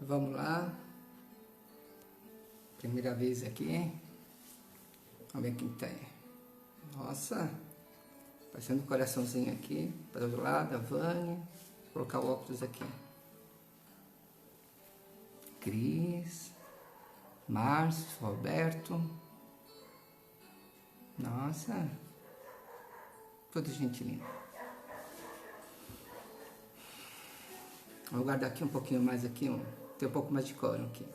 Vamos lá. Primeira vez aqui. Vamos ver quem tá aí. Nossa. Parecendo um coraçãozinho aqui. Para o lado, a Vânia. Vou colocar o óculos aqui. Cris. Márcio, Roberto. Nossa. Toda gente linda. Vou guardar aqui um pouquinho mais aqui. Tem um pouco mais de cor aqui.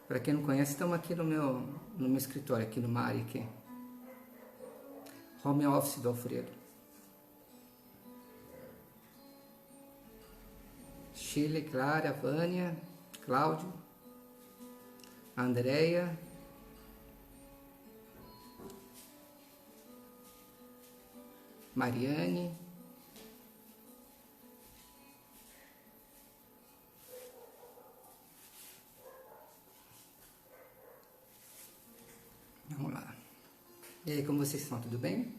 Para quem não conhece, estamos aqui no meu escritório, aqui no Mari, aqui. Home office do Alfredo. Chile, Clara, Vânia, Cláudio, Andréia, Mariane, vamos lá. E aí, como vocês estão? Tudo bem?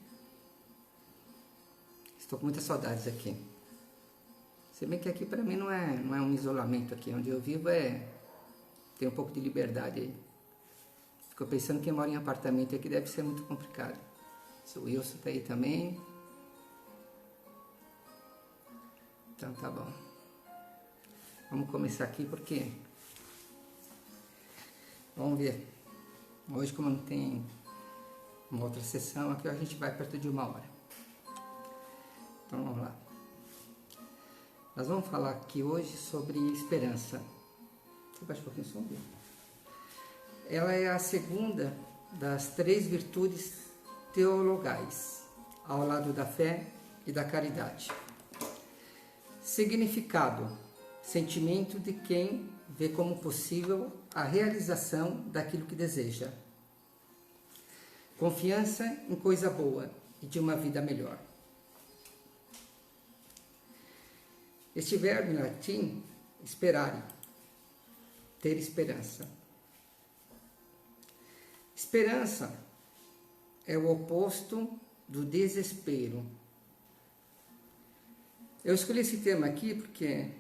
Estou com muitas saudades aqui. Se bem que aqui para mim não é um isolamento aqui. Onde eu vivo tem um pouco de liberdade aí. Fico pensando que quem mora em apartamento aqui deve ser muito complicado. O Wilson tá aí também. Então tá bom. Vamos começar aqui porque... Vamos ver. Hoje, como não tem uma outra sessão, aqui a gente vai perto de 1 hora. Então vamos lá. Nós vamos falar aqui hoje sobre esperança. Você baixa um pouquinho o som? Ela é a segunda das 3 virtudes teologais, ao lado da fé e da caridade. Significado: sentimento de quem vê como possível a realização daquilo que deseja. Confiança em coisa boa e de uma vida melhor. Este verbo em latim, esperare, ter esperança. Esperança é o oposto do desespero. Eu escolhi esse tema aqui porque,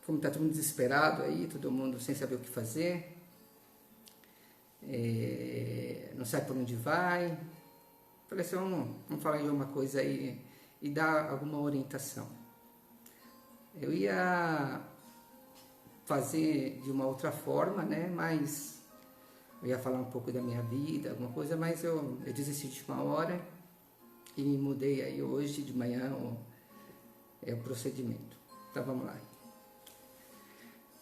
como está todo mundo desesperado aí, todo mundo sem saber o que fazer, não sabe por onde vai, falei assim, vamos falar de uma coisa aí e dar alguma orientação. Eu ia fazer de uma outra forma, né? Mas eu ia falar um pouco da minha vida, alguma coisa, mas eu desisti de 1 hora e mudei aí hoje de manhã o procedimento. Então vamos lá.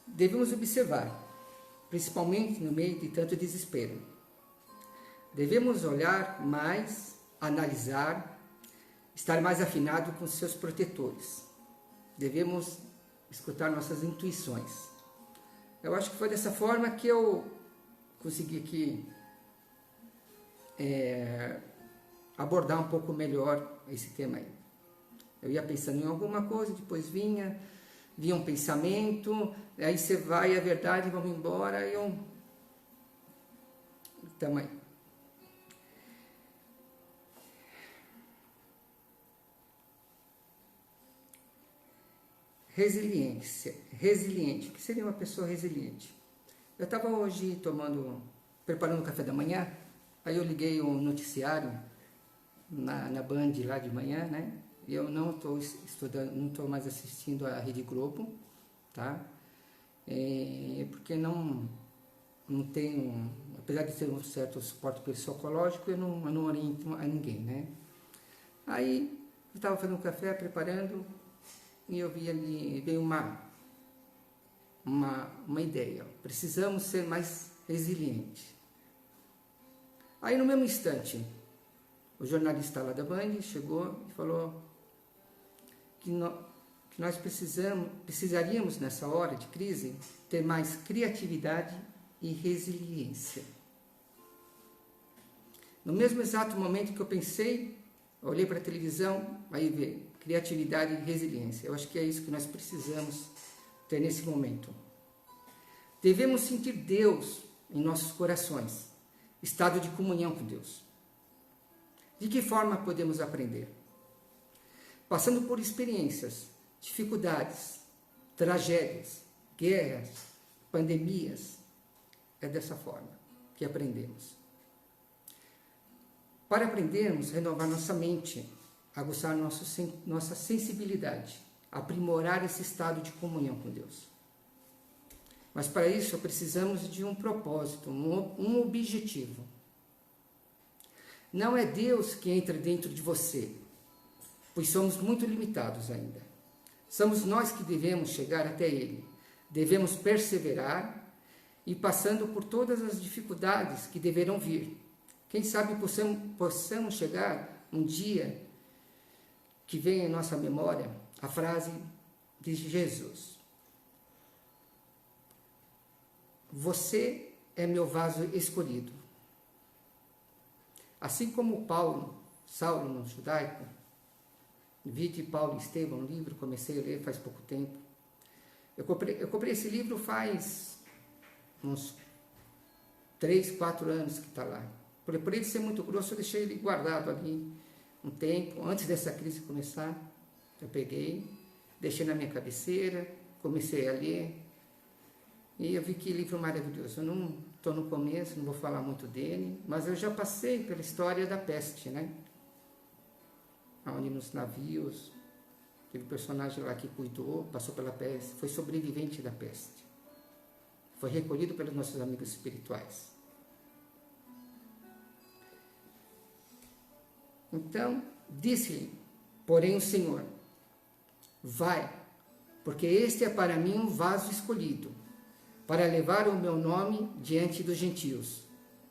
Devemos observar, principalmente no meio de tanto desespero. Devemos olhar mais, analisar, estar mais afinado com seus protetores. Devemos escutar nossas intuições. Eu acho que foi dessa forma que eu consegui aqui abordar um pouco melhor esse tema aí. Eu ia pensando em alguma coisa, depois vinha um pensamento, aí você vai, é verdade, vamos embora, e eu... Tamo aí. Resiliente. O que seria uma pessoa resiliente? Eu estava hoje preparando o café da manhã, aí eu liguei o noticiário na Band lá de manhã, né? E eu não estou estudando, não estou mais assistindo a Rede Globo, tá? Porque não tenho, apesar de ter um certo suporte psicológico, eu não oriento a ninguém, né? Aí eu estava fazendo um café, preparando, e eu vi ali, veio uma ideia. Precisamos ser mais resilientes. Aí no mesmo instante, o jornalista lá da Band chegou e falou que nós precisaríamos nessa hora de crise ter mais criatividade e resiliência. No mesmo exato momento que eu pensei, eu olhei para a televisão, aí veio criatividade e resiliência. Eu acho que é isso que nós precisamos ter nesse momento. Devemos sentir Deus em nossos corações, estado de comunhão com Deus. De que forma podemos aprender? passando por experiências, dificuldades, tragédias, guerras, pandemias. É dessa forma que aprendemos. Para aprendermos, renovar nossa mente, aguçar nossa sensibilidade, aprimorar esse estado de comunhão com Deus. Mas para isso precisamos de um propósito, um objetivo. Não é Deus que entra dentro de você, pois somos muito limitados ainda. Somos nós que devemos chegar até Ele. Devemos perseverar e passando por todas as dificuldades que deverão vir. Quem sabe possamos chegar um dia que venha em nossa memória a frase de Jesus: você é meu vaso escolhido. Assim como Saulo no judaico, vide Paulo e Estevão, um livro, comecei a ler faz pouco tempo. Eu comprei esse livro faz uns 3, 4 anos que está lá. Por ele ser muito grosso, eu deixei ele guardado ali um tempo. Antes dessa crise começar, eu peguei, deixei na minha cabeceira, comecei a ler. E eu vi que livro maravilhoso. Eu não estou no começo, não vou falar muito dele, mas eu já passei pela história da peste, né? Onde nos navios, teve um personagem lá que cuidou, passou pela peste, foi sobrevivente da peste. Foi recolhido pelos nossos amigos espirituais. Então, disse-lhe, porém, o Senhor: vai, porque este é para mim um vaso escolhido, para levar o meu nome diante dos gentios,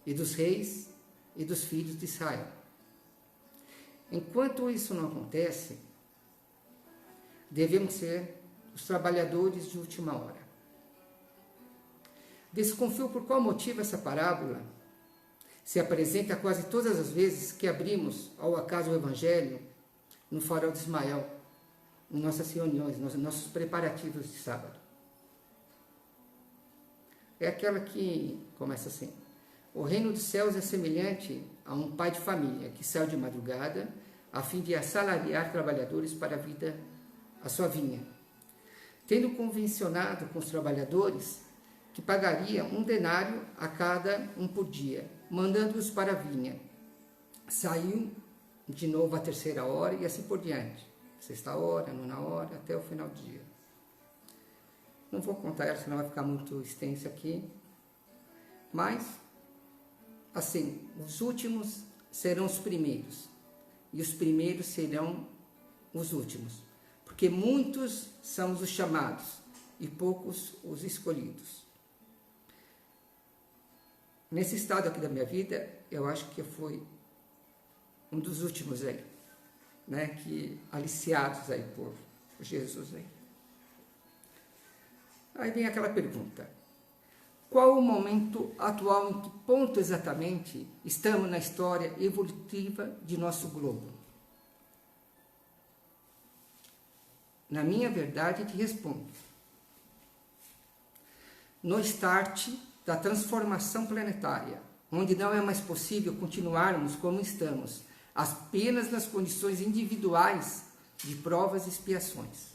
e dos reis, e dos filhos de Israel. Enquanto isso não acontece, devemos ser os trabalhadores de última hora. Desconfio por qual motivo essa parábola se apresenta quase todas as vezes que abrimos ao acaso o Evangelho no farol de Ismael, em nossas reuniões, nos nossos preparativos de sábado. É aquela que começa assim: o reino dos céus é semelhante a um pai de família que saiu de madrugada a fim de assalariar trabalhadores para a sua vinha. Tendo convencionado com os trabalhadores que pagaria 1 denário a cada um por dia, mandando-os para a vinha. Saiu de novo à 3ª hora e assim por diante. 6ª hora, 9ª hora, até o final do dia. Não vou contar ela, senão vai ficar muito extenso aqui. Mas, assim, os últimos serão os primeiros. E os primeiros serão os últimos. Porque muitos são os chamados e poucos os escolhidos. Nesse estado aqui da minha vida, eu acho que eu fui um dos últimos aí, né, que aliciados aí por Jesus aí. Aí vem aquela pergunta: qual o momento atual, em que ponto exatamente estamos na história evolutiva de nosso globo? Na minha verdade, te respondo: no start da transformação planetária, onde não é mais possível continuarmos como estamos, apenas nas condições individuais de provas e expiações.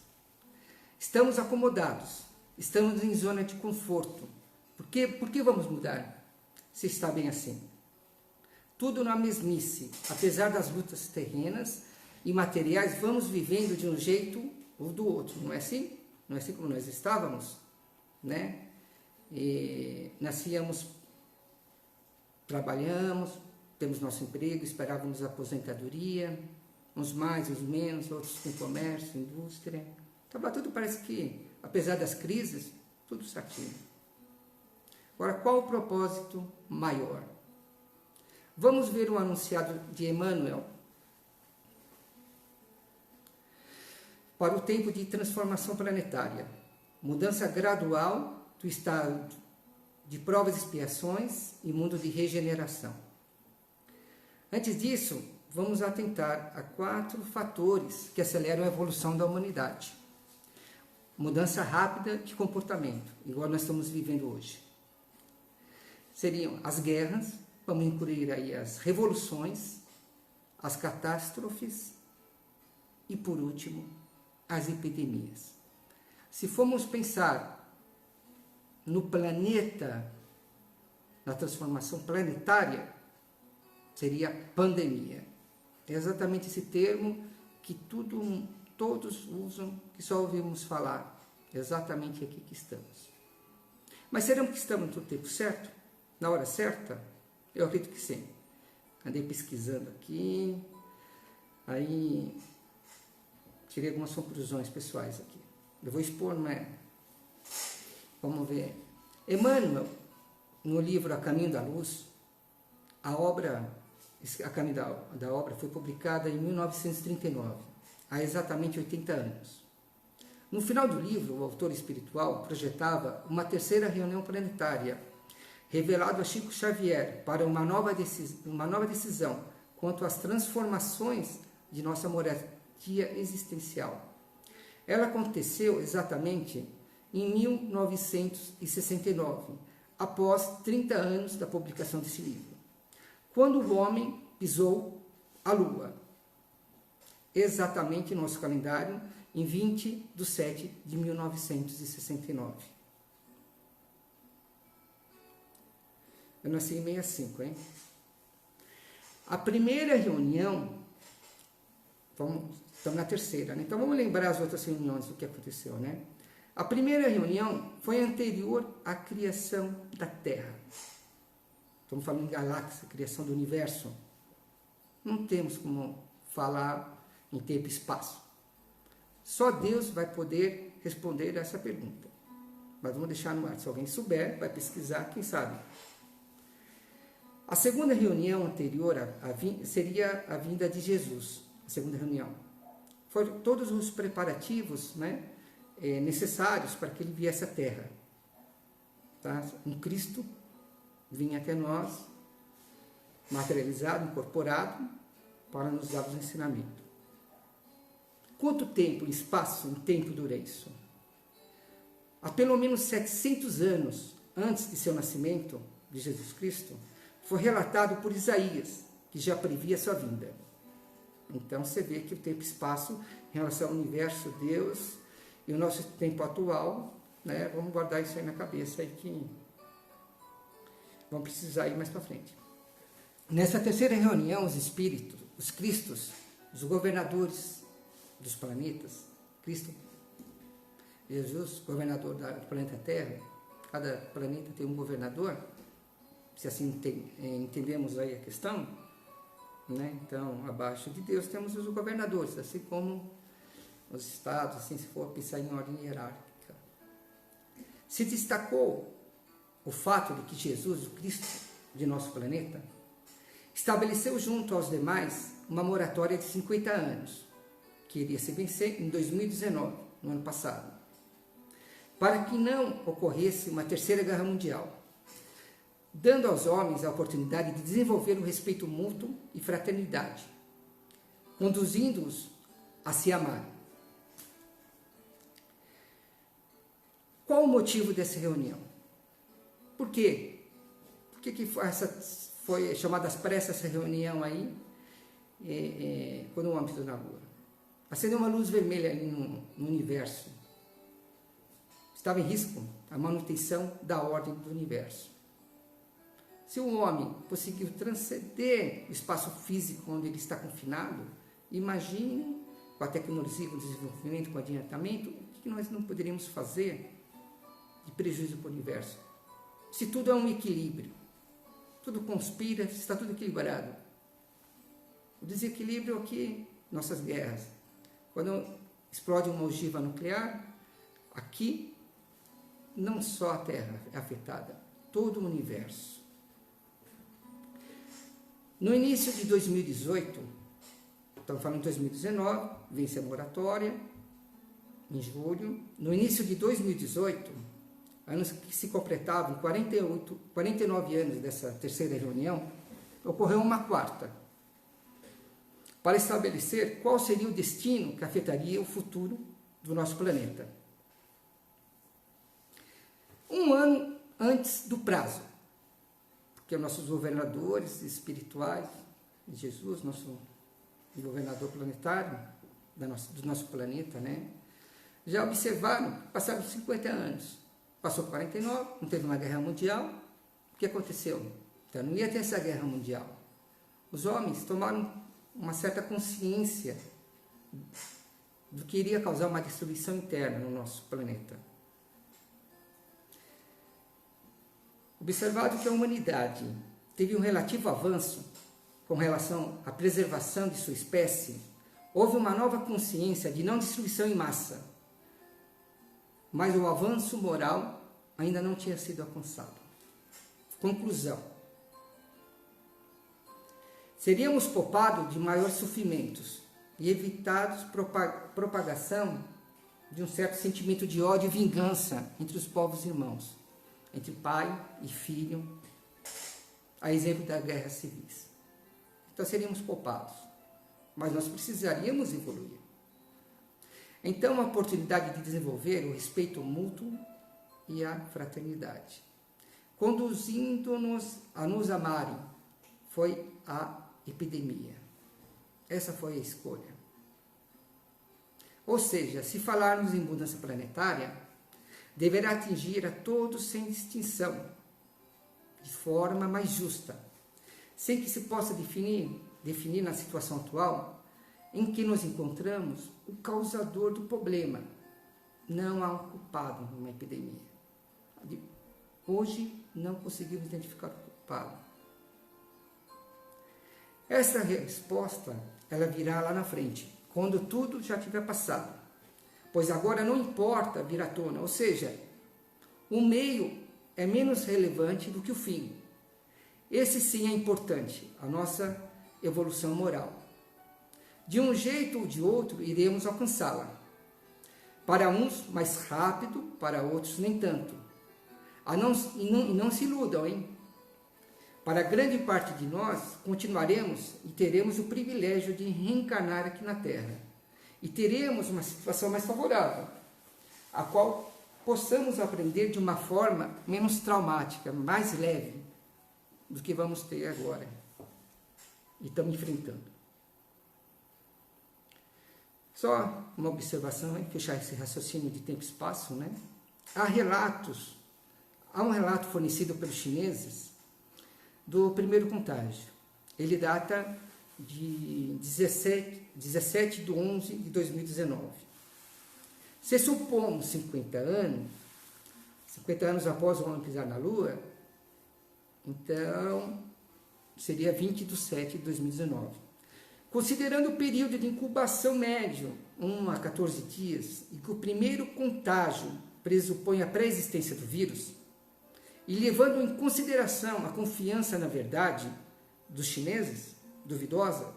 Estamos acomodados, estamos em zona de conforto. Por que vamos mudar, se está bem assim? Tudo na mesmice, apesar das lutas terrenas e materiais, vamos vivendo de um jeito ou do outro, não é assim? Não é assim como nós estávamos, né? E nascíamos, trabalhamos, temos nosso emprego, esperávamos a aposentadoria, uns mais, uns menos, outros com comércio, indústria. Então, tudo parece que, apesar das crises, tudo certinho. Agora, qual o propósito maior? Vamos ver o anunciado de Emmanuel para o tempo de transformação planetária, mudança gradual do estado de provas e expiações e mundo de regeneração. Antes disso, vamos atentar a 4 fatores que aceleram a evolução da humanidade. Mudança rápida de comportamento, igual nós estamos vivendo hoje. Seriam as guerras, vamos incluir aí as revoluções, as catástrofes e, por último, as epidemias. Se formos pensar no planeta, na transformação planetária, seria pandemia. É exatamente esse termo que todos usam, que só ouvimos falar. É exatamente aqui que estamos. Mas será que estamos no tempo certo? Na hora certa? Eu acredito que sim. Andei pesquisando aqui, aí tirei algumas conclusões pessoais aqui. Eu vou expor, não é? Vamos ver. Emmanuel, no livro A Caminho da Luz, a Caminho da Obra foi publicada em 1939, há exatamente 80 anos. No final do livro, o autor espiritual projetava uma terceira reunião planetária, revelado a Chico Xavier para uma nova decisão quanto às transformações de nossa moradia existencial. Ela aconteceu exatamente em 1969, após 30 anos da publicação desse livro, quando o homem pisou a Lua, exatamente no nosso calendário, em 20/7/1969. Eu nasci em 65, hein? A primeira reunião, estamos na terceira, né? Então vamos lembrar as outras reuniões do que aconteceu, né? A primeira reunião foi anterior à criação da Terra. Estamos falando em galáxia, criação do universo. Não temos como falar em tempo e espaço. Só Deus vai poder responder essa pergunta. Mas vamos deixar no ar. Se alguém souber, vai pesquisar, quem sabe. A segunda reunião anterior seria a vinda de Jesus. A segunda reunião. Foram todos os preparativos, né, necessários para que ele viesse à Terra. Tá? Um Cristo vinha até nós, materializado, incorporado, para nos dar os ensinamentos. Quanto tempo, espaço, em tempo dura isso? Há pelo menos 700 anos antes de seu nascimento, de Jesus Cristo, foi relatado por Isaías, que já previa sua vinda. Então você vê que o tempo e espaço, em relação ao universo, Deus e o nosso tempo atual, né, vamos guardar isso aí na cabeça, aí que vamos precisar ir mais para frente. Nessa terceira reunião, os espíritos, os cristos, os governadores dos planetas, Cristo, Jesus, governador do planeta Terra, cada planeta tem um governador, se assim entendemos aí a questão, né? Então, abaixo de Deus temos os governadores, assim como os estados, assim, se for pensar em ordem hierárquica. Se destacou o fato de que Jesus, o Cristo de nosso planeta, estabeleceu junto aos demais uma moratória de 50 anos, que iria se vencer em 2019, no ano passado, para que não ocorresse uma terceira guerra mundial, dando aos homens a oportunidade de desenvolver o respeito mútuo e fraternidade, conduzindo-os a se amar. Qual o motivo dessa reunião? Por quê? Por que foi chamada às pressas essa reunião aí, quando o homem pisou na Lua? Acendeu uma luz vermelha ali no universo. Estava em risco a manutenção da ordem do universo. Se o homem conseguiu transcender o espaço físico onde ele está confinado, imagine, com a tecnologia, com o desenvolvimento, com o adiantamento, o que nós não poderíamos fazer de prejuízo para o universo? Se tudo é um equilíbrio, tudo conspira, está tudo equilibrado. O desequilíbrio aqui, nossas guerras. Quando explode uma ogiva nuclear, aqui, não só a Terra é afetada, todo o universo. No início de 2018, estamos falando de 2019, vence a moratória, em julho. No início de 2018, anos que se completavam 49 anos dessa terceira reunião, ocorreu uma quarta, para estabelecer qual seria o destino que afetaria o futuro do nosso planeta. Um ano antes do prazo, porque nossos governadores espirituais, Jesus, nosso governador planetário, do nosso planeta, né? Já observaram, passaram 50 anos, passou 49, não teve uma guerra mundial, o que aconteceu? Então não ia ter essa guerra mundial. Os homens tomaram uma certa consciência do que iria causar uma destruição interna no nosso planeta. Observado que a humanidade teve um relativo avanço com relação à preservação de sua espécie, houve uma nova consciência de não destruição em massa, mas o avanço moral ainda não tinha sido alcançado. Conclusão: seríamos poupados de maiores sofrimentos e evitados propagação de um certo sentimento de ódio e vingança entre os povos irmãos, entre pai e filho, a exemplo das guerras civis. Então seríamos poupados, mas nós precisaríamos evoluir. Então, a oportunidade de desenvolver o respeito mútuo e a fraternidade, conduzindo-nos a nos amarem, foi a epidemia. Essa foi a escolha. Ou seja, se falarmos em mudança planetária, deverá atingir a todos sem distinção, de forma mais justa, sem que se possa definir na situação atual em que nos encontramos o causador do problema. Não há um culpado numa epidemia. Hoje não conseguimos identificar o culpado. Essa resposta, ela virá lá na frente, quando tudo já tiver passado. Pois agora não importa vir à tona, ou seja, o meio é menos relevante do que o fim. Esse sim é importante, a nossa evolução moral. De um jeito ou de outro, iremos alcançá-la. Para uns, mais rápido, para outros, nem tanto. E não se iludam, hein? Para grande parte de nós, continuaremos e teremos o privilégio de reencarnar aqui na Terra. E teremos uma situação mais favorável, a qual possamos aprender de uma forma menos traumática, mais leve do que vamos ter agora. E estamos enfrentando. Só uma observação, fechar esse raciocínio de tempo e espaço, né? Há um relato fornecido pelos chineses do primeiro contágio. Ele data de 17 de 11 de 2019. Se supomos 50 anos após o homem pisar na Lua, então seria 20 de 7 de 2019. Considerando o período de incubação médio, 1 a 14 dias, e que o primeiro contágio pressupõe a pré-existência do vírus, e levando em consideração a confiança na verdade dos chineses, duvidosa,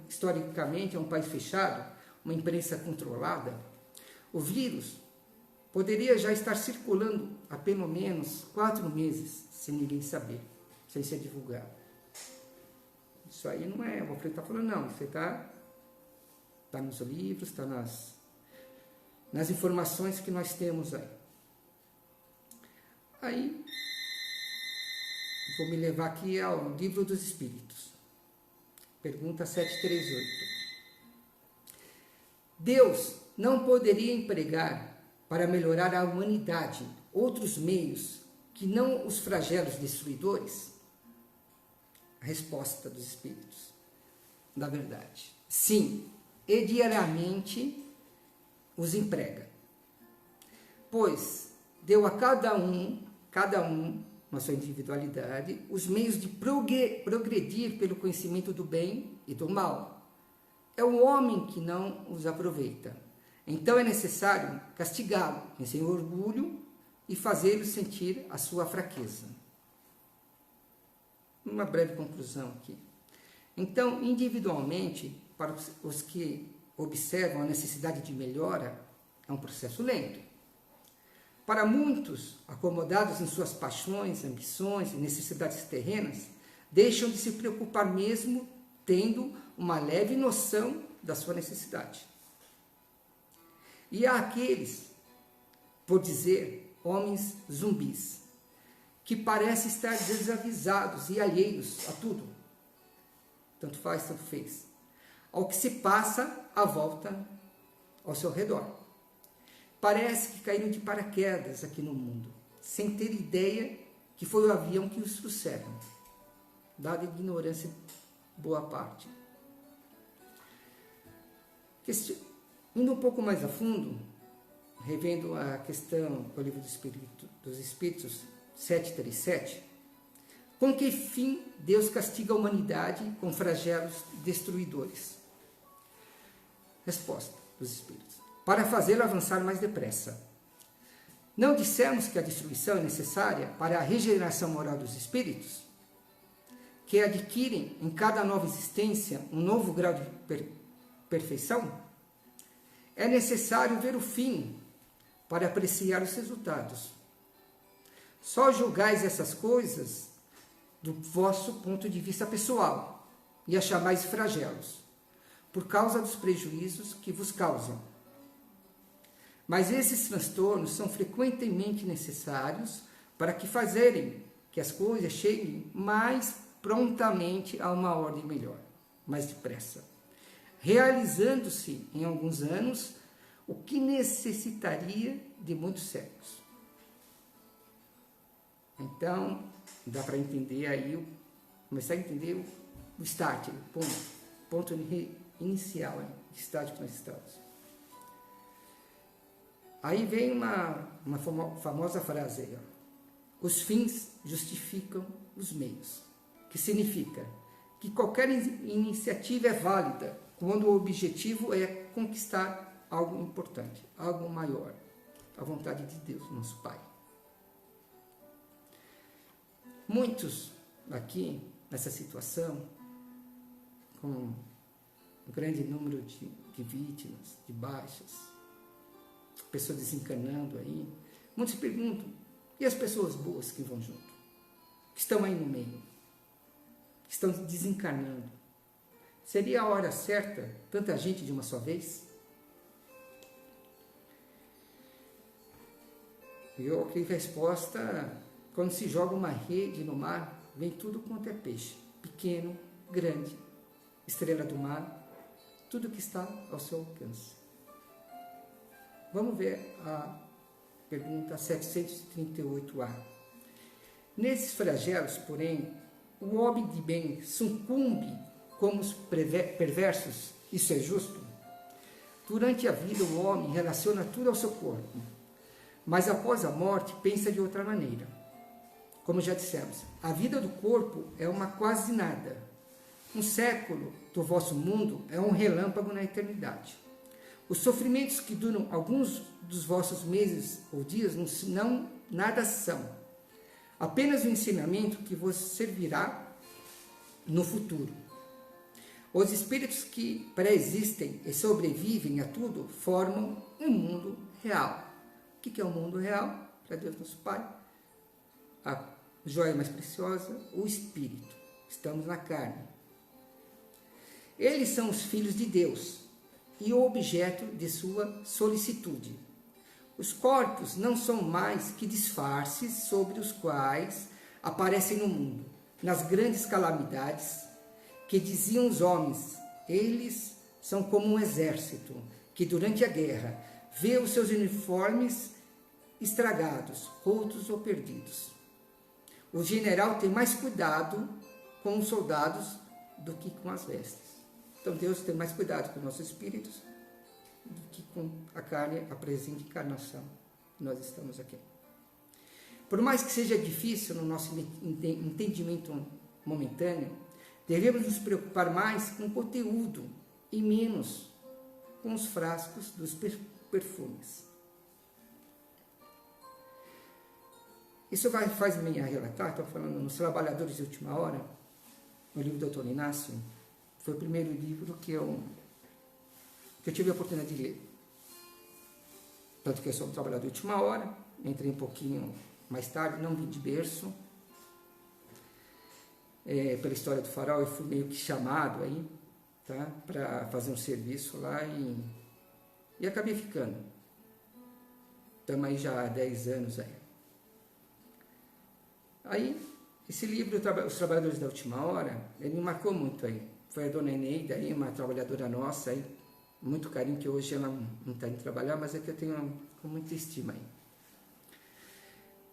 historicamente é um país fechado, uma imprensa controlada, o vírus poderia já estar circulando há pelo menos 4 meses, sem ninguém saber, sem ser divulgado. Isso aí não é, o Alfredo está falando, não, isso está nos livros, está nas informações que nós temos aí. Aí, vou me levar aqui ao Livro dos Espíritos. Pergunta 738. Deus não poderia empregar para melhorar a humanidade outros meios que não os flagelos destruidores? A resposta dos Espíritos, da verdade. Sim, e diariamente os emprega. Pois deu a cada um, na sua individualidade, os meios de progredir pelo conhecimento do bem e do mal. É o homem que não os aproveita. Então é necessário castigá-lo, sem orgulho, e fazê-lo sentir a sua fraqueza. Uma breve conclusão aqui. Então, individualmente, para os que observam a necessidade de melhora, é um processo lento. Para muitos, acomodados em suas paixões, ambições e necessidades terrenas, deixam de se preocupar mesmo tendo uma leve noção da sua necessidade. E há aqueles, por dizer, homens zumbis, que parecem estar desavisados e alheios a tudo. Tanto faz, tanto fez. Ao que se passa à volta ao seu redor. Parece que caíram de paraquedas aqui no mundo, sem ter ideia que foi o avião que os trouxeram, dada a ignorância boa parte. Indo um pouco mais a fundo, revendo a questão do livro dos Espíritos 737, com que fim Deus castiga a humanidade com flagelos destruidores? Resposta dos Espíritos: para fazê-lo avançar mais depressa. Não dissemos que a destruição é necessária para a regeneração moral dos espíritos, que adquirem em cada nova existência um novo grau de perfeição? É necessário ver o fim para apreciar os resultados. Só julgais essas coisas do vosso ponto de vista pessoal e a chamais flagelos, por causa dos prejuízos que vos causam. Mas esses transtornos são frequentemente necessários para fazerem que as coisas cheguem mais prontamente a uma ordem melhor, mais depressa, realizando-se em alguns anos o que necessitaria de muitos séculos. Então, dá para entender aí, começar a entender o start, o ponto inicial, de estágio que nós estamos. Aí vem uma famosa frase aí, ó. Os fins justificam os meios, que significa que qualquer iniciativa é válida quando o objetivo é conquistar algo importante, algo maior, a vontade de Deus, nosso Pai. Muitos aqui, nessa situação, com um grande número de vítimas, de baixas, pessoas desencarnando aí, muitos se perguntam, e as pessoas boas que vão junto? Que estão aí no meio, que estão desencarnando? Seria a hora certa, tanta gente de uma só vez? E eu que resposta, quando se joga uma rede no mar, vem tudo quanto é peixe, pequeno, grande, estrela do mar, tudo que está ao seu alcance. Vamos ver a pergunta 738A. Nesses flagelos, porém, o homem de bem sucumbe como os perversos, isso é justo? Durante a vida, o homem relaciona tudo ao seu corpo, mas após a morte pensa de outra maneira. Como já dissemos, a vida do corpo é uma quase nada. Um século do vosso mundo é um relâmpago na eternidade. Os sofrimentos que duram alguns dos vossos meses ou dias não nada são. Apenas o ensinamento que vos servirá no futuro. Os espíritos que pré-existem e sobrevivem a tudo formam um mundo real. O que é o mundo real? Para Deus nosso Pai, a joia mais preciosa, o espírito. Estamos na carne. Eles são os filhos de Deus e o objeto de sua solicitude. Os corpos não são mais que disfarces sobre os quais aparecem no mundo, nas grandes calamidades, que diziam os homens, eles são como um exército, que durante a guerra vê os seus uniformes estragados, rotos ou perdidos. O general tem mais cuidado com os soldados do que com as vestes. Então Deus tem mais cuidado com os nossos espíritos do que com a carne, a presente encarnação que nós estamos aqui. Por mais que seja difícil no nosso entendimento momentâneo, devemos nos preocupar mais com o conteúdo e menos com os frascos dos perfumes. Isso faz-me relatar, estou falando nos Trabalhadores de Última Hora, no livro do Dr. Inácio. Foi o primeiro livro que eu tive a oportunidade de ler. Tanto que eu sou um trabalhador de última hora, entrei um pouquinho mais tarde, não vim de berço. Pela história do Farol, eu fui meio que chamado aí, tá, para fazer um serviço lá e acabei ficando. Estamos aí já há 10 anos aí. Aí, esse livro, Os Trabalhadores da Última Hora, ele me marcou muito aí. Foi a dona Eneida aí, uma trabalhadora nossa aí, muito carinho, que hoje ela não está indo trabalhar, mas é que eu tenho com muita estima aí.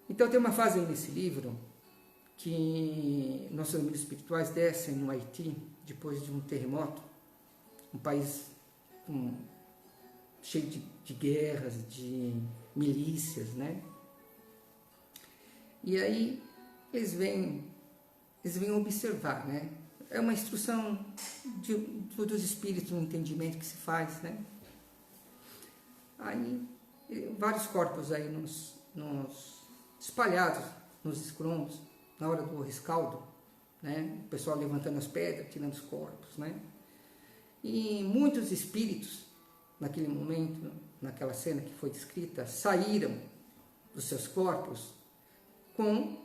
Então tem uma fase aí nesse livro que nossos amigos espirituais descem no Haiti depois de um terremoto, um país cheio de guerras, de milícias, né? E aí eles vêm observar, né? É uma instrução dos espíritos, um entendimento que se faz, né? Aí vários corpos aí espalhados nos escombros, na hora do rescaldo, né? O pessoal levantando as pedras, tirando os corpos, né? E muitos espíritos, naquele momento, naquela cena que foi descrita, saíram dos seus corpos com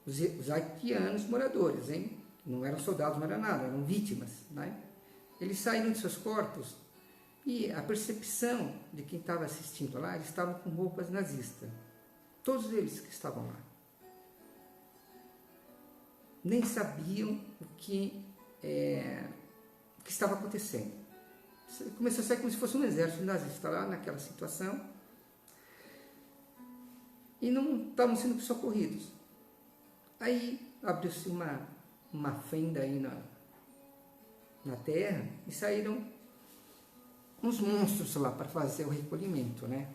os haitianos moradores, hein? Não eram soldados, não era nada, eram vítimas, né? Eles saíram de seus corpos e a percepção de quem estava assistindo lá, eles estavam com roupas nazistas. Todos eles que estavam lá. Nem sabiam o que estava acontecendo. Começou a sair como se fosse um exército nazista lá naquela situação. E não estavam sendo socorridos. Aí abriu-se uma fenda aí na terra e saíram uns monstros lá para fazer o recolhimento, né?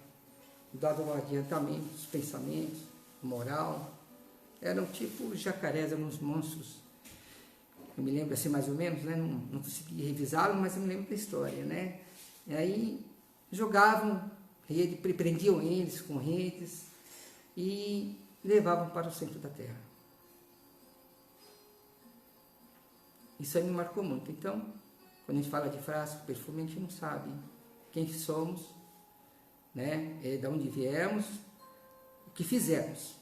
Dado o adiantamento dos pensamentos, moral, eram tipo jacarés, eram uns monstros. Eu me lembro assim mais ou menos, né? Não consegui revisá-lo, mas eu me lembro da história, né? E aí jogavam rede, prendiam eles com redes e levavam para o centro da terra. Isso aí me marcou muito. Então, quando a gente fala de frasco, perfume, a gente não sabe quem somos, né? De onde viemos, o que fizemos.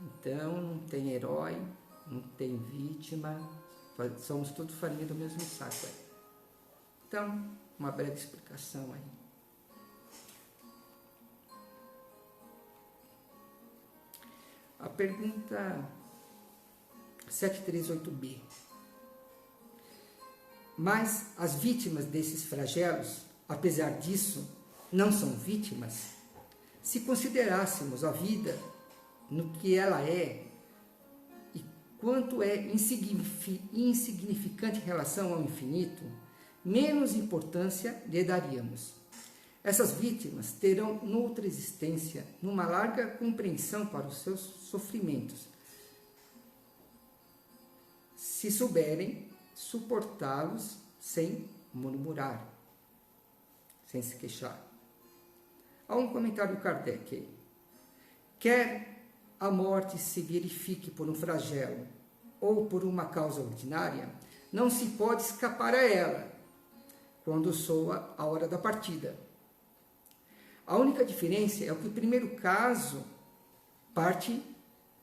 Então, não tem herói, não tem vítima, somos todos farinha do mesmo saco. Aí. Então, uma breve explicação aí. A pergunta 738b. Mas as vítimas desses flagelos, apesar disso, não são vítimas? Se considerássemos a vida no que ela é e quanto é insignificante em relação ao infinito, menos importância lhe daríamos. Essas vítimas terão noutra existência, numa larga compreensão para os seus sofrimentos, se souberem suportá-los sem murmurar, sem se queixar. Há um comentário de Kardec aí. Quer a morte se verifique por um flagelo ou por uma causa ordinária, não se pode escapar a ela quando soa a hora da partida. A única diferença é que no primeiro caso parte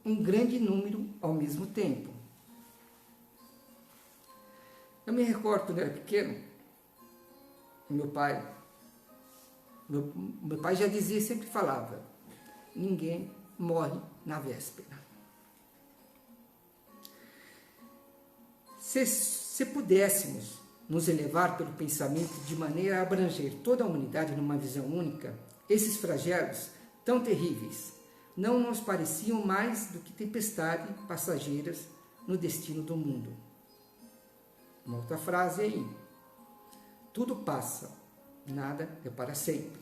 um grande número ao mesmo tempo. Eu me recordo quando eu era pequeno, meu pai já dizia, sempre falava, ninguém morre na véspera. Se pudéssemos nos elevar pelo pensamento de maneira a abranger toda a humanidade numa visão única, esses flagelos tão terríveis não nos pareciam mais do que tempestades passageiras no destino do mundo. Uma outra frase aí. Tudo passa, nada é para sempre.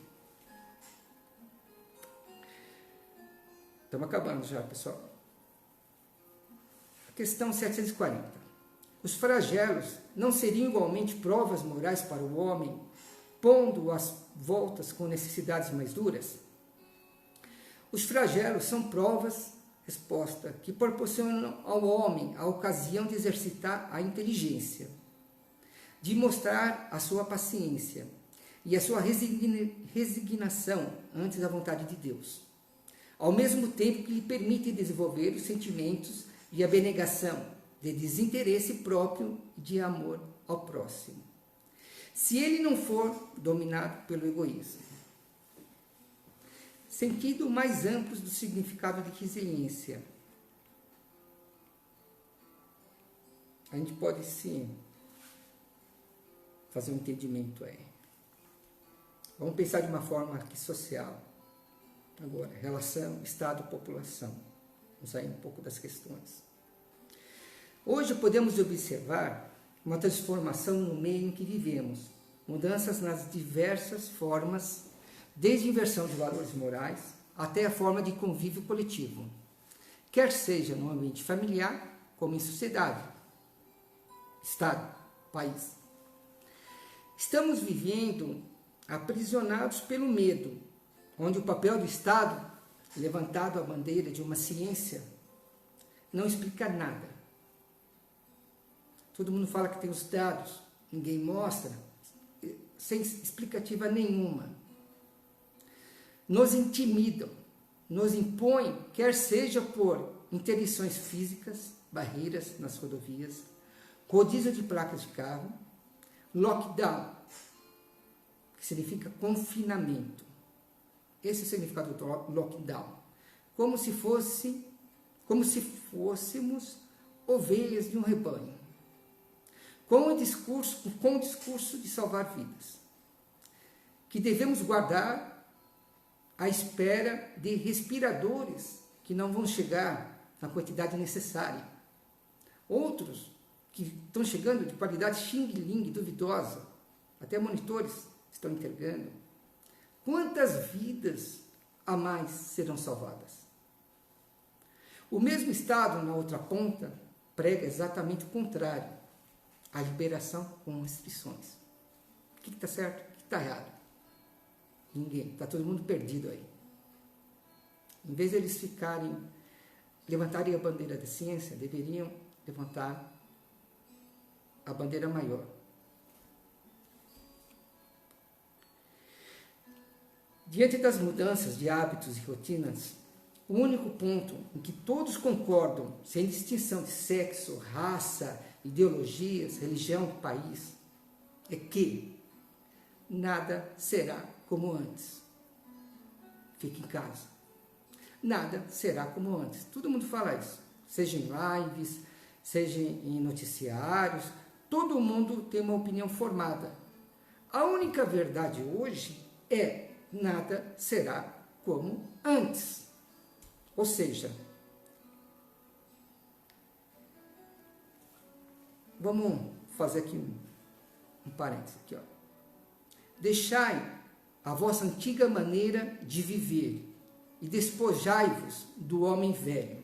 Estamos acabando já, pessoal. Questão 740. Os flagelos não seriam igualmente provas morais para o homem, pondo as voltas com necessidades mais duras? Os flagelos são provas, resposta, que proporcionam ao homem a ocasião de exercitar a inteligência, de mostrar a sua paciência e a sua resignação ante a vontade de Deus, ao mesmo tempo que lhe permite desenvolver os sentimentos de abnegação, de desinteresse próprio e de amor ao próximo, se ele não for dominado pelo egoísmo. Sentido mais amplo do significado de resiliência. A gente pode se fazer um entendimento aí. Vamos pensar de uma forma aqui social. Agora, relação Estado-população. Vamos sair um pouco das questões. Hoje podemos observar uma transformação no meio em que vivemos, mudanças nas diversas formas, desde a inversão de valores morais até a forma de convívio coletivo, quer seja no ambiente familiar, como em sociedade, Estado, país. Estamos vivendo aprisionados pelo medo, onde o papel do Estado, levantado a bandeira de uma ciência, não explica nada. Todo mundo fala que tem os dados, ninguém mostra, sem explicativa nenhuma. Nos intimidam, nos impõem, quer seja por interdições físicas, barreiras nas rodovias, rodízio de placas de carro, lockdown, que significa confinamento. Esse é o significado do lockdown. Como se fôssemos ovelhas de um rebanho. Com o discurso de salvar vidas, que devemos guardar à espera de respiradores que não vão chegar na quantidade necessária. Outros que estão chegando de qualidade xing-ling, duvidosa, até monitores estão entregando. Quantas vidas a mais serão salvadas? O mesmo Estado, na outra ponta, prega exatamente o contrário. A liberação com restrições. O que está certo? O que está errado? Ninguém. Está todo mundo perdido aí. Em vez de eles levantarem a bandeira da ciência, deveriam levantar a bandeira maior. Diante das mudanças de hábitos e rotinas, o único ponto em que todos concordam, sem distinção de sexo, raça, ideologias, religião, país, é que nada será como antes. Fique em casa. Nada será como antes. Todo mundo fala isso. Seja em lives, seja em noticiários, todo mundo tem uma opinião formada. A única verdade hoje é nada será como antes. Ou seja, vamos fazer aqui um parênteses. Aqui, ó. Deixai a vossa antiga maneira de viver e despojai-vos do homem velho.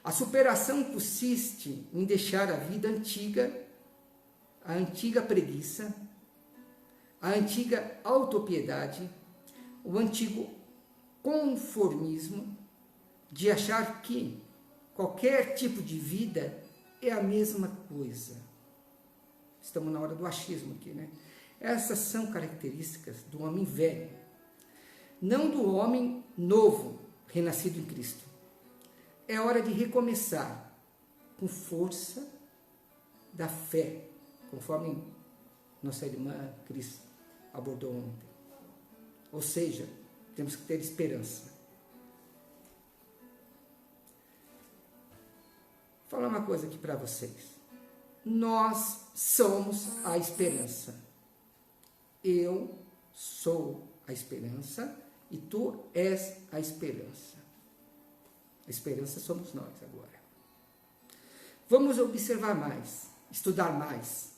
A superação consiste em deixar a vida antiga, a antiga preguiça, a antiga autopiedade, o antigo conformismo de achar que qualquer tipo de vida é a mesma coisa. Estamos na hora do achismo aqui, né? Essas são características do homem velho, não do homem novo, renascido em Cristo. É hora de recomeçar com força da fé, conforme nossa irmã Cris abordou ontem. Ou seja, temos que ter esperança. Vou falar uma coisa aqui para vocês. Nós somos a esperança. Eu sou a esperança e tu és a esperança. A esperança somos nós agora. Vamos observar mais, estudar mais,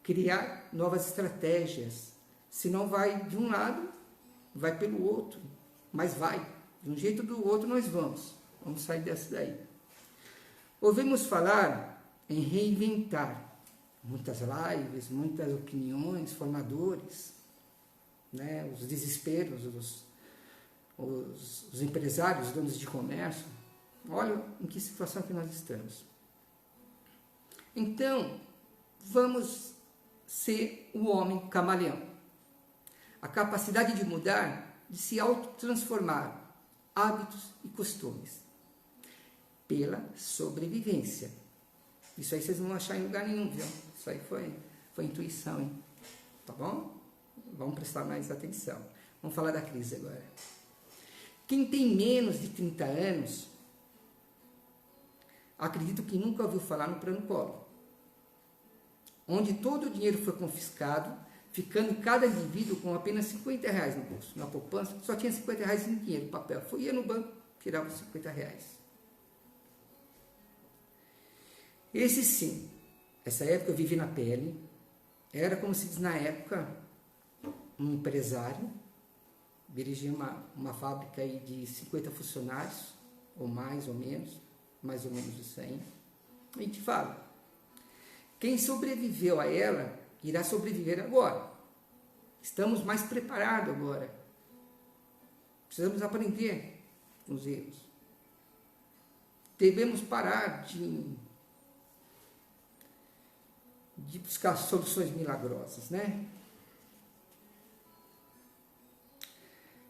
criar novas estratégias. Se não vai de um lado, vai pelo outro, mas vai. De um jeito ou do outro nós vamos. Vamos sair dessa daí. Ouvimos falar em reinventar. Muitas lives, muitas opiniões, formadores, né? Os desesperos, os empresários, os donos de comércio. Olha em que situação que nós estamos. Então, vamos ser o homem camaleão. A capacidade de mudar, de se autotransformar, hábitos e costumes, pela sobrevivência. Isso aí vocês não vão achar em lugar nenhum, viu? Isso aí foi intuição, hein? Tá bom? Vamos prestar mais atenção. Vamos falar da crise agora. Quem tem menos de 30 anos, acredito que nunca ouviu falar no plano Collor. onde todo o dinheiro foi confiscado, ficando cada indivíduo com apenas R$ 50 no bolso. Na poupança, só tinha R$ 50 em dinheiro, papel. Ia no banco, tirava os R$ 50. Esse sim, essa época eu vivi na pele, era como se diz na época, um empresário, dirigia uma fábrica aí de 50 funcionários, ou mais ou menos de 100. A gente fala, quem sobreviveu a ela, irá sobreviver agora. Estamos mais preparados agora. Precisamos aprender com os erros. Devemos parar de buscar soluções milagrosas, né?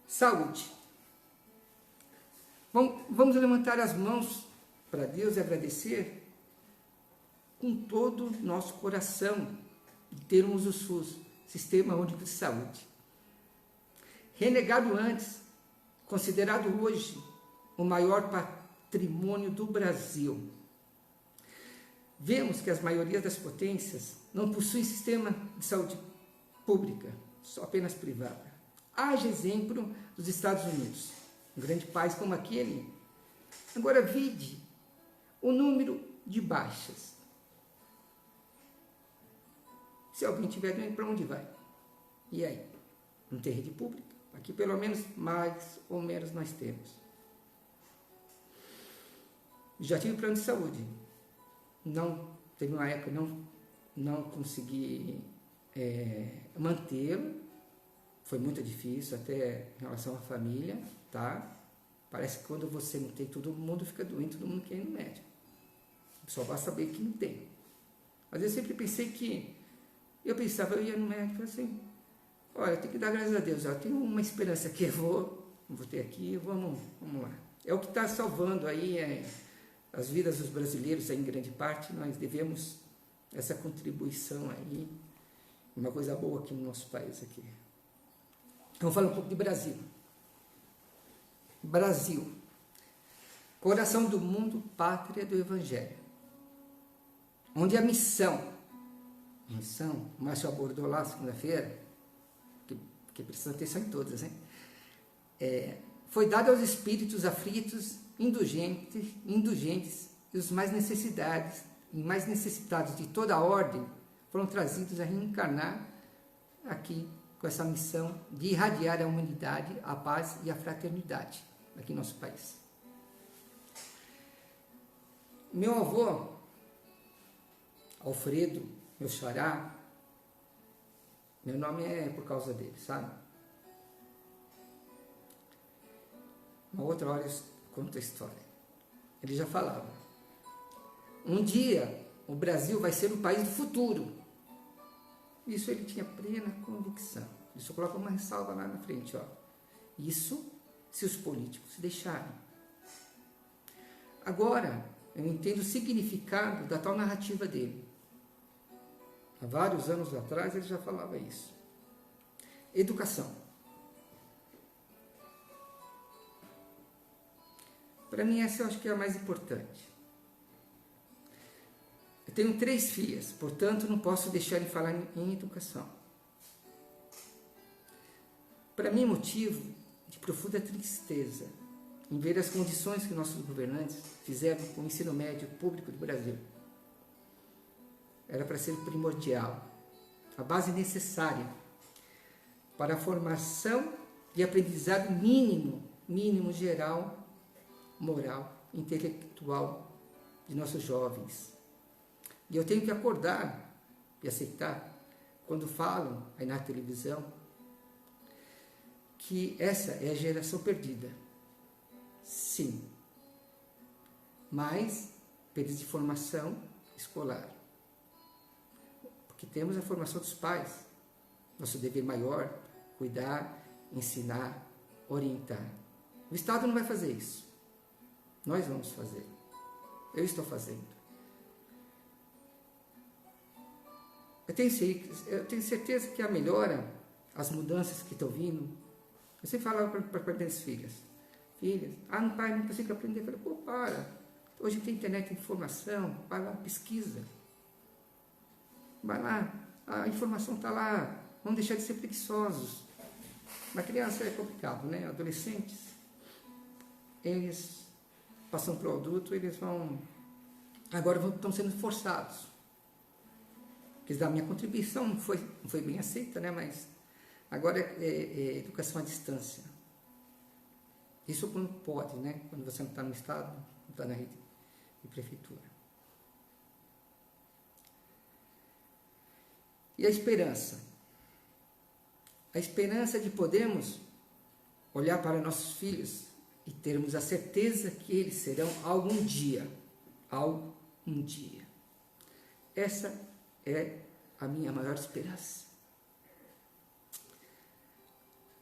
Saúde. Vamos levantar as mãos para Deus e agradecer com todo o nosso coração de termos o SUS, Sistema Único de Saúde. Renegado antes, considerado hoje o maior patrimônio do Brasil. Vemos que as maiorias das potências não possuem sistema de saúde pública, só apenas privada. Haja exemplo dos Estados Unidos, um grande país como aquele. Agora vide o número de baixas. Se alguém tiver doente, para onde vai? E aí? Não tem rede pública? Aqui pelo menos mais ou menos nós temos. Já tive plano de saúde. Teve uma época não consegui mantê-lo. Foi muito difícil, até em relação à família, tá? Parece que quando você não tem, todo mundo fica doente, todo mundo quer ir no médico. Só basta saber que não tem. Mas eu sempre pensei que... Eu ia no médico assim, olha, tem que dar graças a Deus, eu tenho uma esperança aqui, eu vou ter aqui, vamos lá. É o que está salvando aí as vidas dos brasileiros, aí, em grande parte, nós devemos essa contribuição aí, uma coisa boa aqui no nosso país aqui. Vamos falar um pouco de Brasil. Brasil, coração do mundo, pátria do Evangelho, onde a missão, o Márcio abordou lá segunda-feira, que precisa atenção em todas, hein? Foi dada aos espíritos aflitos, indulgentes e os mais necessitados de toda a ordem foram trazidos a reencarnar aqui com essa missão de irradiar a humanidade, a paz e a fraternidade aqui no nosso país. Meu avô, Alfredo, meu xará, meu nome é por causa dele, sabe? Uma outra hora eu conto a história. Ele já falava, um dia o Brasil vai ser o país do futuro. Isso ele tinha plena convicção. Ele só coloca uma ressalva lá na frente, ó. Isso se os políticos deixarem. Agora, eu entendo o significado da tal narrativa dele. Há vários anos atrás ele já falava isso. Educação. Para mim essa eu acho que é a mais importante. Eu tenho 3 filhas, portanto não posso deixar de falar em educação. Para mim motivo de profunda tristeza em ver as condições que nossos governantes fizeram com o ensino médio público do Brasil. Era para ser primordial, a base necessária para a formação e aprendizado mínimo geral, moral, intelectual de nossos jovens. E eu tenho que acordar e aceitar, quando falam aí na televisão, que essa é a geração perdida. Sim, mas perdida de formação escolar. Porque temos a formação dos pais. Nosso dever maior, cuidar, ensinar, orientar. O Estado não vai fazer isso. Nós vamos fazer. Eu estou fazendo. Eu tenho certeza que a melhora, as mudanças que estão vindo, eu sempre falava para minhas filhas, pai, não consigo aprender. Eu falei, para, hoje tem internet de informação, vai lá, pesquisa. Vai lá, a informação está lá, vamos deixar de ser preguiçosos. Mas criança é complicado, né? Adolescentes, eles passam para o adulto, eles vão... Agora estão sendo forçados. Quer dizer, a minha contribuição não foi bem aceita, né? Mas agora é educação à distância. Isso quando pode, né? Quando você não está no Estado, não está na rede de prefeitura. E a esperança? A esperança de podermos olhar para nossos filhos e termos a certeza que eles serão algum dia. Essa é a minha maior esperança.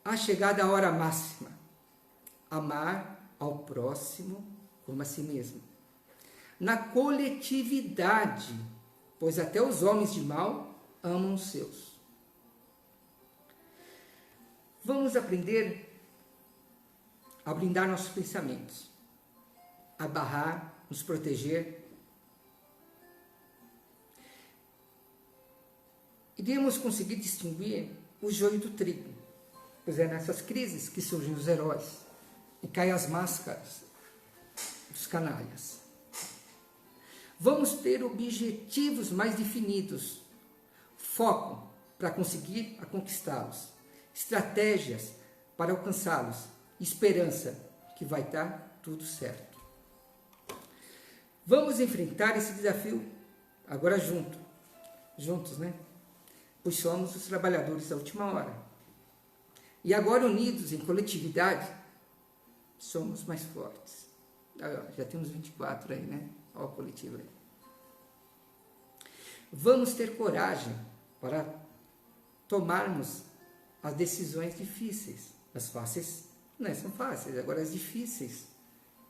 A chegada à hora máxima. Amar ao próximo como a si mesmo. Na coletividade, pois até os homens de mal amam os seus. Vamos aprender a blindar nossos pensamentos, a barrar, nos proteger. Iremos conseguir distinguir o joio do trigo, pois é nessas crises que surgem os heróis e caem as máscaras dos canalhas. Vamos ter objetivos mais definidos, foco para conseguir conquistá-los, estratégias para alcançá-los, esperança que vai dar tudo certo. Vamos enfrentar esse desafio agora juntos, né? Pois somos os trabalhadores da última hora. E agora unidos em coletividade, somos mais fortes. Já temos 24 aí, né? Olha o coletivo aí. Vamos ter coragem para tomarmos as decisões difíceis. As fáceis não são fáceis, agora as difíceis,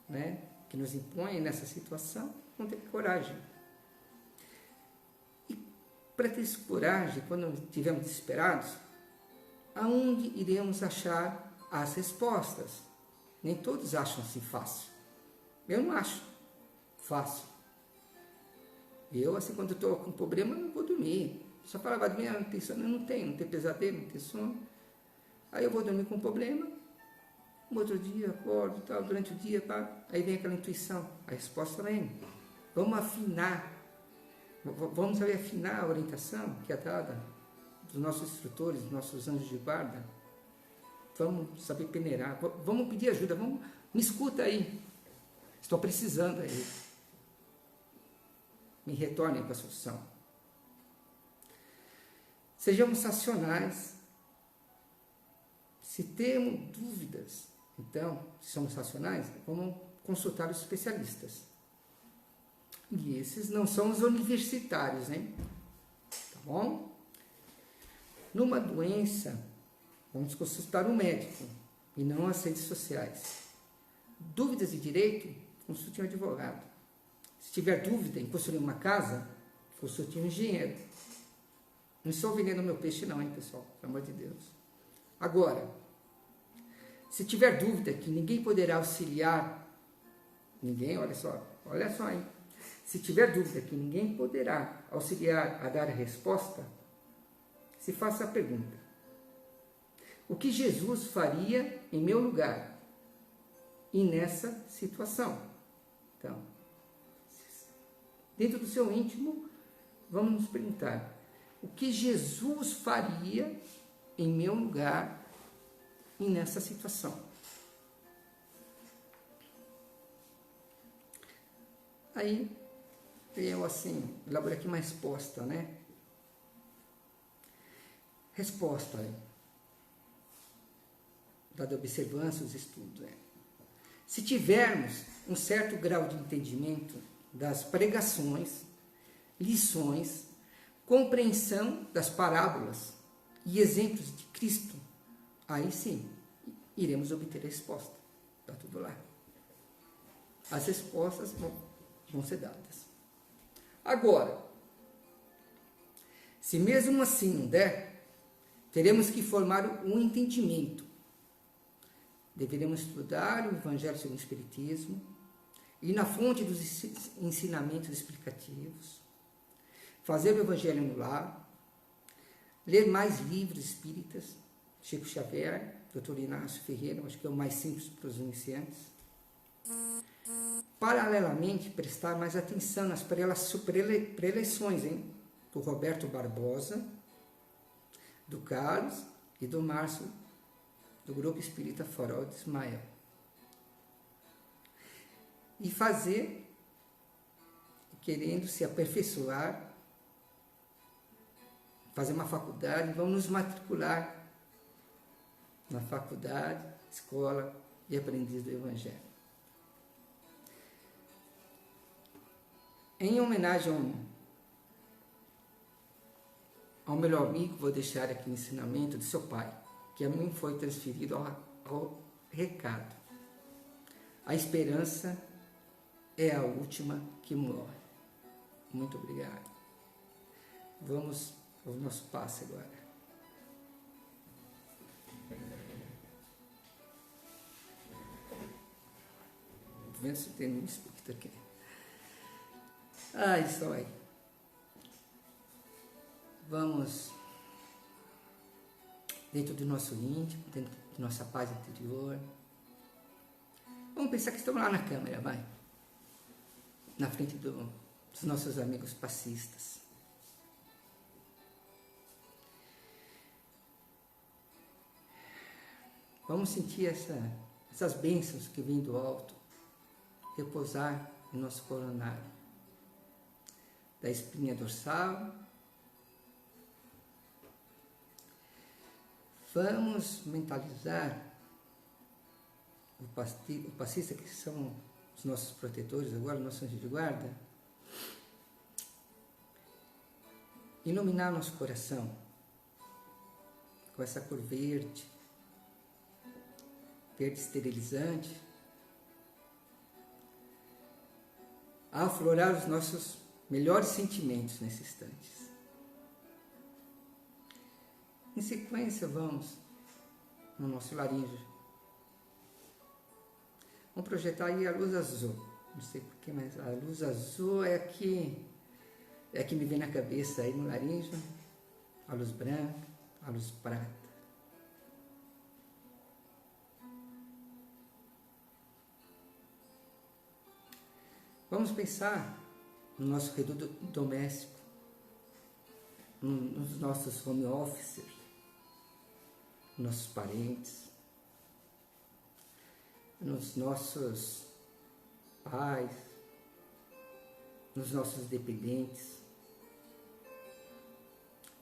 né? Que nos impõem nessa situação, vamos ter coragem. E para ter coragem, quando estivermos desesperados, aonde iremos achar as respostas? Nem todos acham assim fácil. Eu não acho fácil. Eu, assim, quando estou com problema, eu não vou dormir. Só falava de mim, não tem sono, não tem pesadelo, não tem sono. Aí eu vou dormir com problema, no outro dia acordo, tal, durante o dia, pá, aí vem aquela intuição, a resposta vem. Vamos afinar, vamos saber afinar a orientação que é dada dos nossos instrutores, dos nossos anjos de guarda. Vamos saber peneirar, vamos pedir ajuda, me escuta aí, estou precisando aí. Me retornem para a solução. Sejamos racionais. Se temos dúvidas, então, se somos racionais, vamos consultar os especialistas. E esses não são os universitários, hein? Tá bom? Numa doença, vamos consultar um médico e não as redes sociais. Dúvidas de direito, consulte um advogado. Se tiver dúvida em construir uma casa, consulte um engenheiro. Não estou vendendo meu peixe não, hein, pessoal? Pelo amor de Deus. Agora, se tiver dúvida que ninguém poderá auxiliar, olha só, hein? Se tiver dúvida que ninguém poderá auxiliar a dar a resposta, se faça a pergunta: o que Jesus faria em meu lugar e nessa situação? Então, dentro do seu íntimo, vamos nos perguntar: o que Jesus faria em meu lugar e nessa situação? Aí, eu assim, elaborei aqui uma resposta, né? Resposta, dada a observância, os estudos. Se tivermos um certo grau de entendimento das pregações, lições, compreensão das parábolas e exemplos de Cristo, aí sim, iremos obter a resposta. Está tudo lá. As respostas vão ser dadas. Agora, se mesmo assim não der, teremos que formar um entendimento. Deveremos estudar o Evangelho segundo o Espiritismo, ir na fonte dos ensinamentos explicativos, fazer o Evangelho no lar, ler mais livros espíritas, Chico Xavier, Dr. Inácio Ferreira, acho que é o mais simples para os iniciantes. Paralelamente, prestar mais atenção nas preleções, do Roberto Barbosa, do Carlos e do Márcio, do Grupo Espírita Farol de Ismael. E fazer, querendo se aperfeiçoar, fazer uma faculdade, vamos nos matricular na faculdade, escola e aprendiz do Evangelho. Em homenagem ao melhor amigo, vou deixar aqui o ensinamento de seu pai, que a mim foi transferido ao recado. A esperança é a última que morre. Muito obrigado. Vamos ao nosso passe agora. Estou vendo se tem um espírito aqui. Isso aí. Vamos dentro do nosso íntimo, dentro de nossa paz interior. Vamos pensar que estamos lá na câmera, vai. Na frente dos nossos amigos passistas. Vamos sentir essas bênçãos que vêm do alto repousar no nosso coronário. Da espinha dorsal. Vamos mentalizar o passista, que são os nossos protetores agora, nossos anjos de guarda. Iluminar nosso coração com essa cor verde, verde esterilizante. Aflorar os nossos melhores sentimentos nesses instantes. Em sequência, vamos no nosso laríngeo. Vamos projetar aí a luz azul. Não sei porquê, mas a luz azul é a que me vem na cabeça aí no laríngeo. A luz branca, a luz prata. Vamos pensar no nosso reduto doméstico, nos nossos home offices, nossos parentes, nos nossos pais, nos nossos dependentes,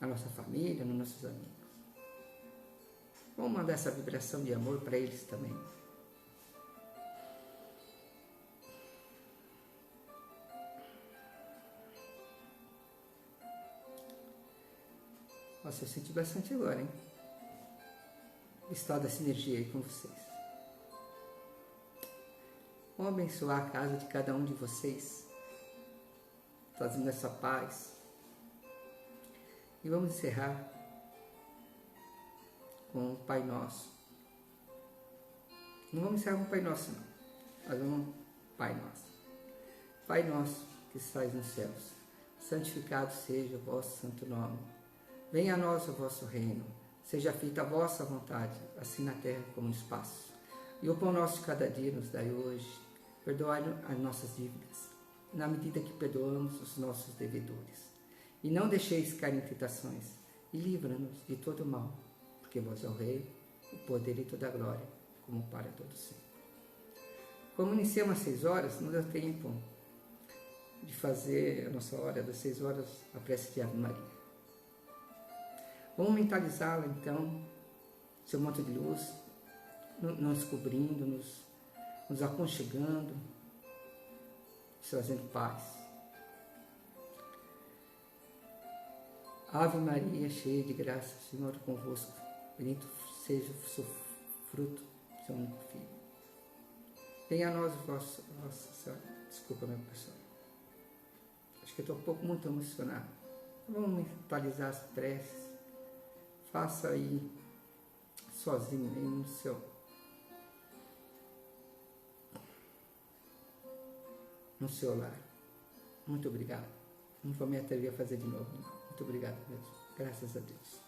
na nossa família, nos nossos amigos. Vamos mandar essa vibração de amor para eles também. Nossa, eu senti bastante agora, hein? O estado da sinergia aí com vocês. Vamos abençoar a casa de cada um de vocês, trazendo essa paz. E vamos encerrar com o Pai Nosso. Não vamos encerrar com o Pai Nosso, não. Mas vamos Pai Nosso. Pai Nosso que estais nos céus, santificado seja o vosso santo nome. Venha a nós o vosso reino, seja feita a vossa vontade, assim na terra como no espaço. E o pão nosso de cada dia nos dai hoje. Perdoai as nossas dívidas, na medida que perdoamos os nossos devedores. E não deixeis cair em tentações, e livra-nos de todo mal, porque vós é o Rei, o poder e toda a glória, como para todo sempre. Como iniciamos às 6 horas, não deu tempo de fazer a nossa hora das 6 horas, a prece de Ave Maria. Vamos mentalizá-la, então, seu manto de luz, nos cobrindo, nos aconchegando, trazendo paz. Ave Maria, cheia de graça, o Senhor é convosco. Bendito seja o seu fruto, seu único filho. Venha a nós o vosso... Nossa Senhora, desculpa, meu pessoal. Acho que eu estou muito emocionado. Vamos mentalizar as preces. Faça aí, sozinho, aí no seu lar. Muito obrigado. Não vou me atrever a fazer de novo. Não. Muito obrigado mesmo. Graças a Deus.